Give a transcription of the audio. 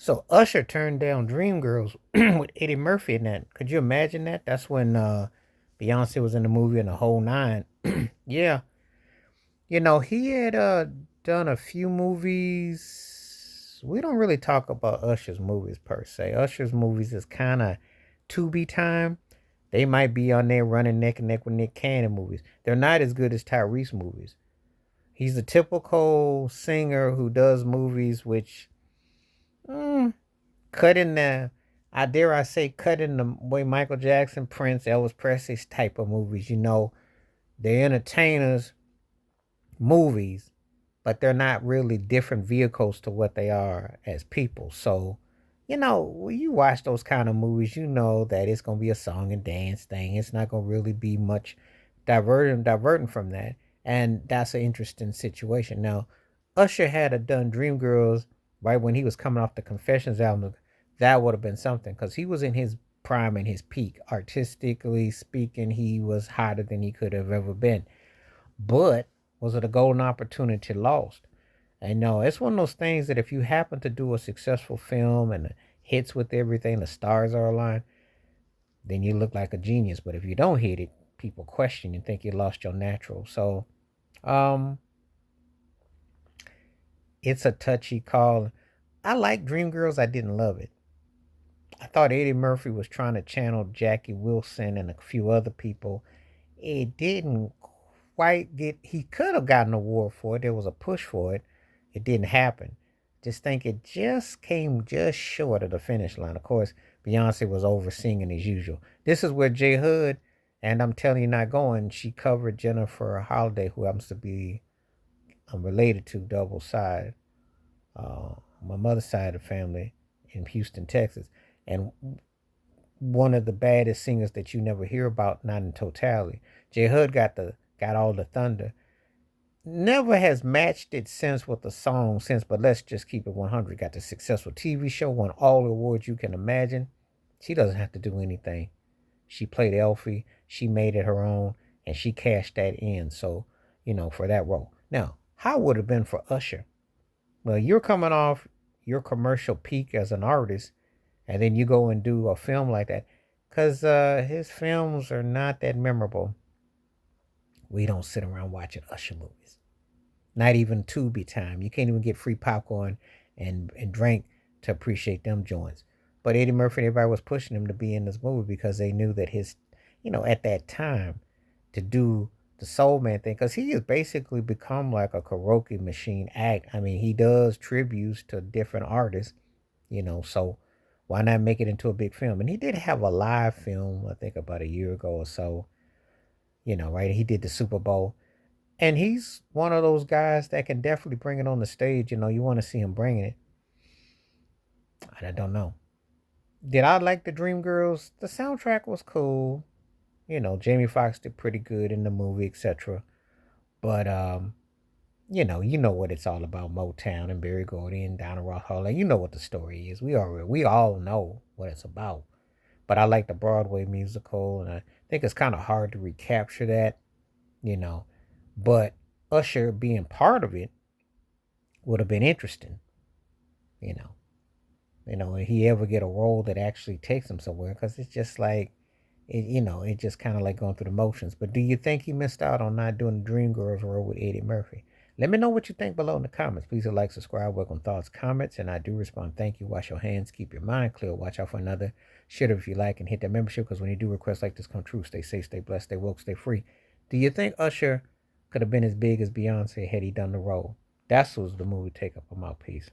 So Usher turned down Dreamgirls with Eddie Murphy in that. Could you imagine that? That's when Beyonce was in the movie and the whole nine. Yeah. He had done a few movies. We don't really talk about Usher's movies per se. Usher's movies is kind of to be time. They might be on there running neck and neck with Nick Cannon movies. They're not as good as Tyrese movies. He's a typical singer who does movies which mm, cut in the I dare I say cut in the way Michael Jackson, Prince, Elvis Presley's type of movies. They're entertainers movies, but they're not really different vehicles to what they are as people. So, when you watch those kind of movies, you know that it's gonna be a song and dance thing. It's not gonna really be much diverting from that. And that's an interesting situation. Now, Usher had a done Dreamgirls right when he was coming off the Confessions album. That would have been something because he was in his prime and his peak. Artistically speaking, he was hotter than he could have ever been. But was it a golden opportunity lost? I know it's one of those things that if you happen to do a successful film and it hits with everything, the stars are aligned, then you look like a genius. But if you don't hit it, people question and think you lost your natural. So, um, it's a touchy call. I like Dreamgirls. I didn't love it. I thought Eddie Murphy was trying to channel Jackie Wilson and a few other people. It didn't quite get. He could have gotten an award for it. There was a push for it. It didn't happen. Just think it just came just short of the finish line. Of course, Beyonce was over singing as usual. This is where J Hood, and I'm telling you, not going. She covered Jennifer Holiday, who happens to be related to double side, my mother's side of the family in Houston, Texas, and one of the baddest singers that you never hear about, not in totality. J Hood got all the thunder. Never has matched it since with the song since, but let's just keep it 100. Got the successful TV show, won all the awards you can imagine. She doesn't have to do anything. She played Elfie, she made it her own, and she cashed that in. So, for that role. Now, how would it have been for Usher? Well, you're coming off your commercial peak as an artist, and then you go and do a film like that. Because his films are not that memorable. We don't sit around watching Usher movies. Not even Tubi time. You can't even get free popcorn and drink to appreciate them joints. But Eddie Murphy and everybody was pushing him to be in this movie because they knew that at that time, to do the Soul Man thing, because he has basically become like a karaoke machine act. I mean, he does tributes to different artists, so why not make it into a big film? And he did have a live film, I think about a year ago or so, right? He did the Super Bowl. And he's one of those guys that can definitely bring it on the stage. You want to see him bringing it. I don't know. Did I like the Dreamgirls? The soundtrack was cool. Jamie Foxx did pretty good in the movie, etc. But you know what it's all about: Motown and Berry Gordy and Donna Ross Hall. You know what the story is. We all know what it's about. But I like the Broadway musical, and I think it's kind of hard to recapture that. You know, but Usher being part of it would have been interesting. You know, if he ever get a role that actually takes him somewhere, because it's just like it just kind of like going through the motions. But do you think he missed out on not doing the Dreamgirls role with Eddie Murphy? Let me know what you think below in the comments. Please like, subscribe, welcome thoughts, comments, and I do respond. Thank you. Wash your hands, keep your mind clear. Watch out for another. Share it if you like, and hit that membership, because when you do requests like this come true, stay safe, stay blessed, stay woke, stay free. Do you think Usher could have been as big as Beyonce had he done the role? That was the movie take up a mouthpiece.